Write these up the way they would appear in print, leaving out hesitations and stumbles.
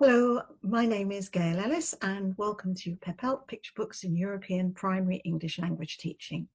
Hello, my name is Gail Elli and welcome to PEPELT Picture Books in European Primary English Language Teaching.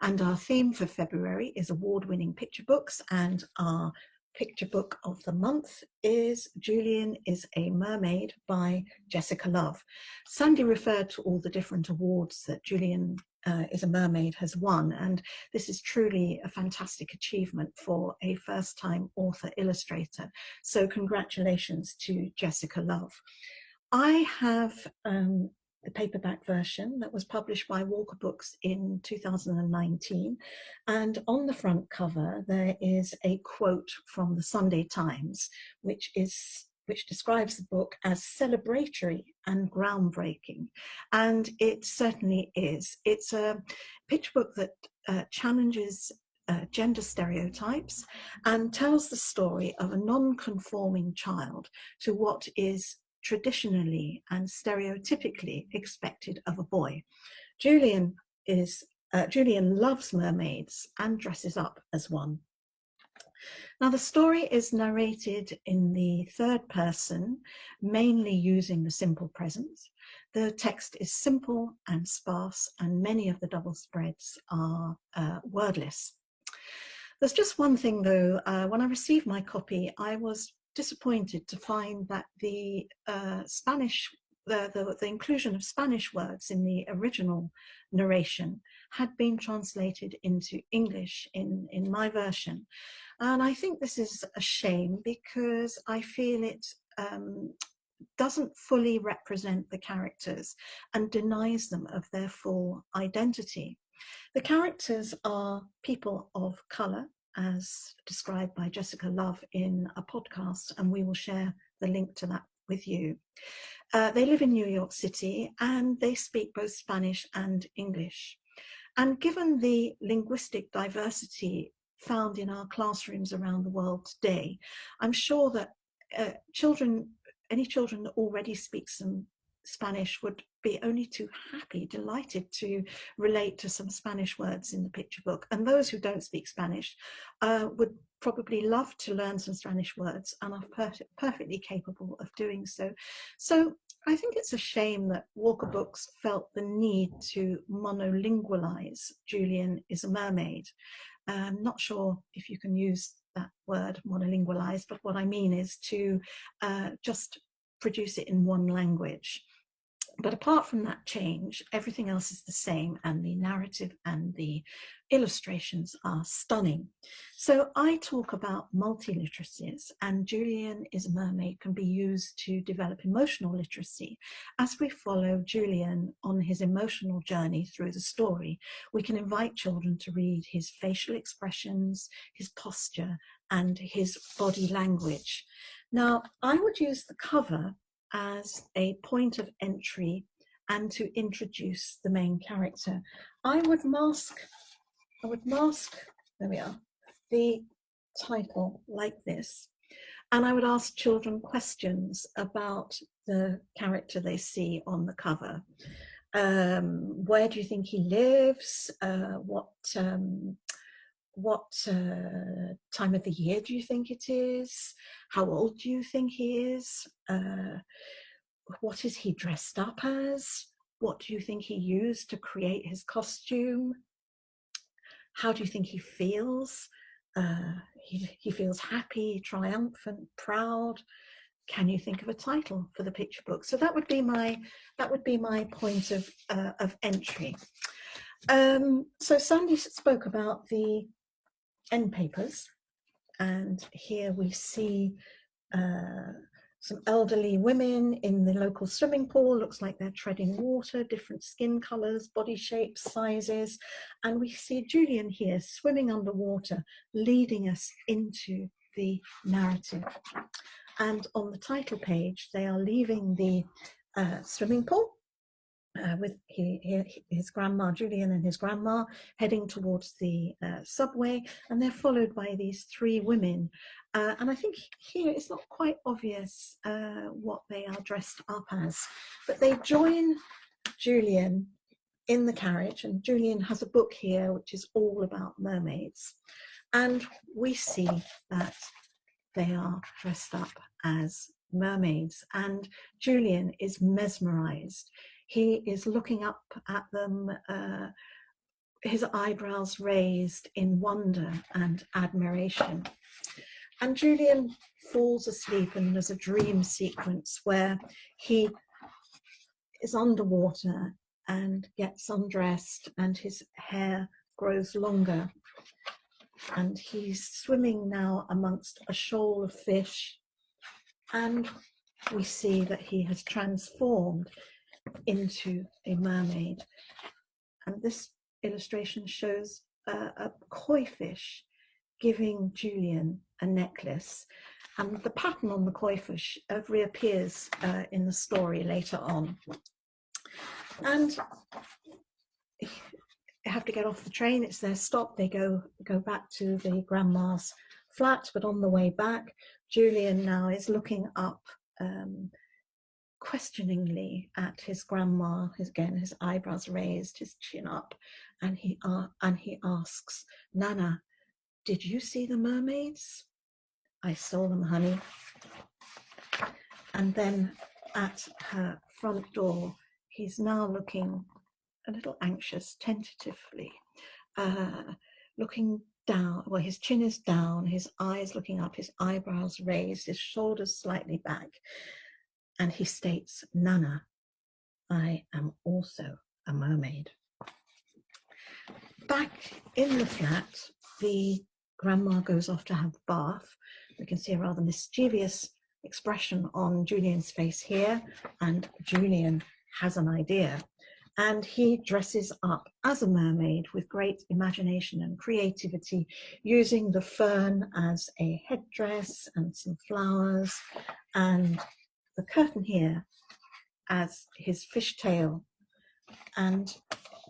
And our theme for February is award-winning picture books, and our picture book of the month is Julian is a Mermaid by Jessica Love. Sandy referred to all the different awards that Julian is a Mermaid has won, and this is truly a fantastic achievement for a first-time author illustrator. So congratulations to Jessica Love. I have the paperback version that was published by Walker Books in 2019, and on the front cover there is a quote from the Sunday Times, which describes the book as celebratory and groundbreaking, and it certainly is. It's a picture book that challenges gender stereotypes and tells the story of a non-conforming child to what is traditionally and stereotypically expected of a boy. Julian loves mermaids and dresses up as one. Now, the story is narrated in the third person, mainly using the simple present. The text is simple and sparse, and many of the double spreads are wordless. There's just one thing though. When I received my copy, I was disappointed to find that the inclusion of Spanish words in the original narration had been translated into English in my version. And I think this is a shame, because I feel it doesn't fully represent the characters and denies them of their full identity. The characters are people of colour, as described by Jessica Love in a podcast, and we will share the link to that with you. They live in New York City and they speak both Spanish and English. And given the linguistic diversity found in our classrooms around the world today, I'm sure that any children that already speak some Spanish would be only too happy, delighted to relate to some Spanish words in the picture book. And those who don't speak Spanish would probably love to learn some Spanish words and are perfectly capable of doing so. So I think it's a shame that Walker Books felt the need to monolingualize Julian is a Mermaid. I'm not sure if you can use that word, monolingualize, but what I mean is to just produce it in one language. But apart from that change, everything else is the same, and the narrative and the illustrations are stunning. So I talk about multi-literacies, and Julian is a Mermaid can be used to develop emotional literacy. As we follow Julian on his emotional journey through the story, we can invite children to read his facial expressions, his posture, and his body language. Now, I would use the cover as a point of entry and to introduce the main character. I would mask, there we are, the title like this, and I would ask children questions about the character they see on the cover. Where do you think he lives? What time of the year do you think it is? How old do you think he is? What is he dressed up as? What do you think he used to create his costume? How do you think he feels? He feels happy, triumphant, proud. Can you think of a title for the picture book? So that would be my point of entry. So Sandy spoke about the end papers, and here we see some elderly women in the local swimming pool. Looks like they're treading water, different skin colors, body shapes, sizes, and we see Julian here swimming underwater, leading us into the narrative. And on the title page, they are leaving the swimming pool with his grandma, Julian and his grandma, heading towards the subway, and they're followed by these three women. And I think here it's not quite obvious what they are dressed up as, but they join Julian in the carriage, and Julian has a book here which is all about mermaids. And we see that they are dressed up as mermaids, and Julian is mesmerized. He is looking up at them, his eyebrows raised in wonder and admiration. And Julian falls asleep, and there's a dream sequence where he is underwater and gets undressed, and his hair grows longer, and he's swimming now amongst a shoal of fish, and we see that he has transformed into a mermaid. And this illustration shows a koi fish giving Julian a necklace, and the pattern on the koi fish reappears in the story later on. And they have to get off the train, it's their stop, they go back to the grandma's flat, but on the way back, Julian now is looking up questioningly at his grandma, his eyebrows raised, his chin up, and he asks, "Nana, did you see the mermaids?" "I saw them, honey." And then at her front door, he's now looking a little anxious, tentatively, looking down. Well, his chin is down, his eyes looking up, his eyebrows raised, his shoulders slightly back. And he states, "Nana, I am also a mermaid." Back in the flat, the grandma goes off to have a bath. We can see a rather mischievous expression on Julian's face here, and Julian has an idea. And he dresses up as a mermaid with great imagination and creativity, using the fern as a headdress and some flowers, and the curtain here as his fishtail. And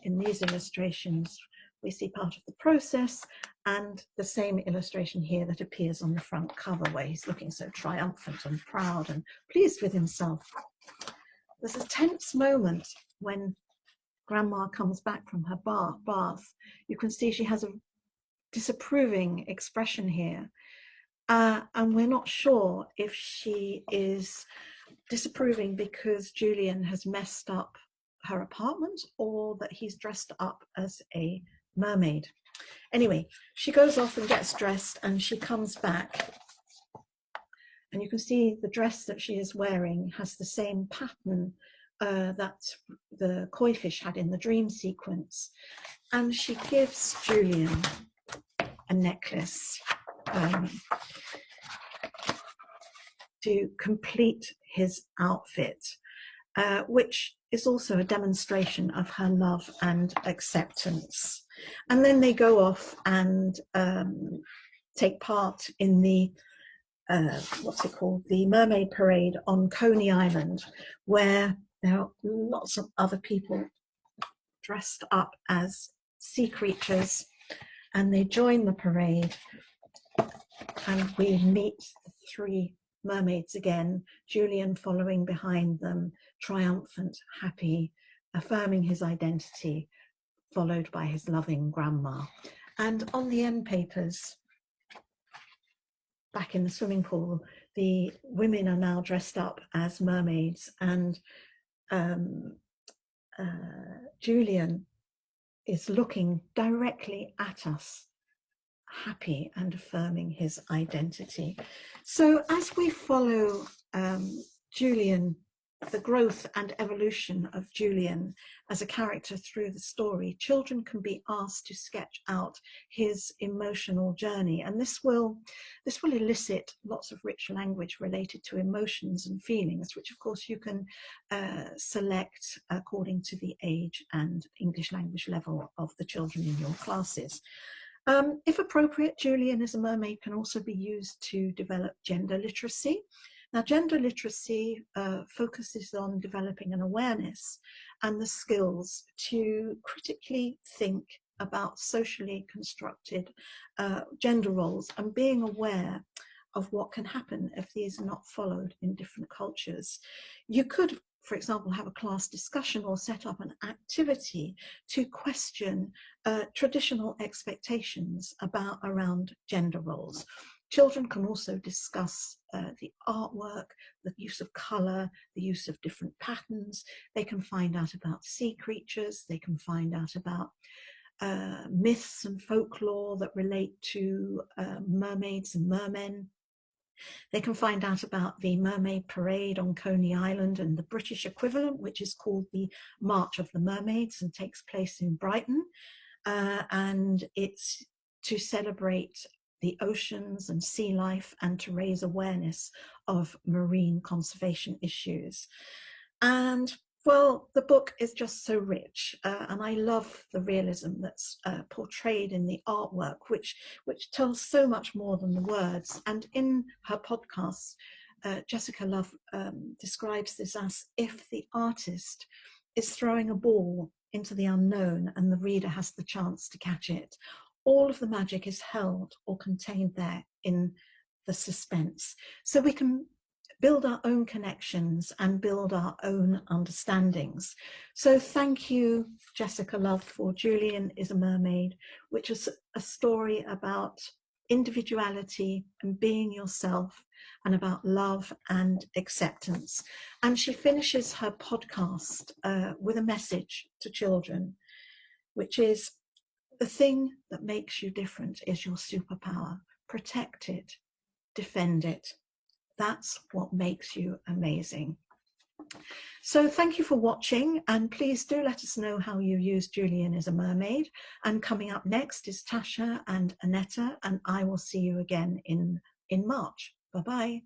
in these illustrations, we see part of the process, and the same illustration here that appears on the front cover, where he's looking so triumphant and proud and pleased with himself. There's a tense moment when Grandma comes back from her bath. You can see she has a disapproving expression here, and we're not sure if she is disapproving because Julian has messed up her apartment, or that he's dressed up as a mermaid. Anyway, she goes off and gets dressed, and she comes back, and you can see the dress that she is wearing has the same pattern that the koi fish had in the dream sequence. And she gives Julian a necklace to complete his outfit, which is also a demonstration of her love and acceptance. And then they go off and take part in the the Mermaid Parade on Coney Island, where there are lots of other people dressed up as sea creatures, and they join the parade, and we meet the three mermaids again, Julian following behind them, triumphant, happy, affirming his identity, followed by his loving grandma. And on the end papers, back in the swimming pool, the women are now dressed up as mermaids, and Julian is looking directly at us, happy and affirming his identity. So as we follow Julian, the growth and evolution of Julian as a character through the story, children can be asked to sketch out his emotional journey, and this will elicit lots of rich language related to emotions and feelings, which of course you can select according to the age and English language level of the children in your classes. If appropriate, Julian as a mermaid can also be used to develop gender literacy. Now, gender literacy focuses on developing an awareness and the skills to critically think about socially constructed gender roles, and being aware of what can happen if these are not followed in different cultures. You could, for example, have a class discussion or set up an activity to question traditional expectations around gender roles. Children can also discuss the artwork, the use of colour, the use of different patterns. They can find out about sea creatures. They can find out about myths and folklore that relate to mermaids and mermen. They can find out about the Mermaid Parade on Coney Island and the British equivalent, which is called the March of the Mermaids and takes place in Brighton. And it's to celebrate the oceans and sea life and to raise awareness of marine conservation issues. And well, the book is just so rich, and I love the realism that's portrayed in the artwork, which tells so much more than the words. And in her podcast, Jessica Love describes this as if the artist is throwing a ball into the unknown and the reader has the chance to catch it. All of the magic is held or contained there in the suspense. So we can build our own connections and build our own understandings. So thank you, Jessica Love, for Julian is a Mermaid, which is a story about individuality and being yourself and about love and acceptance. And she finishes her podcast with a message to children, which is, the thing that makes you different is your superpower. Protect it, defend it. That's what makes you amazing. So thank you for watching, and please do let us know how you use Julian is a Mermaid. And coming up next is Tasha and Annetta, and I will see you again in March. Bye-bye.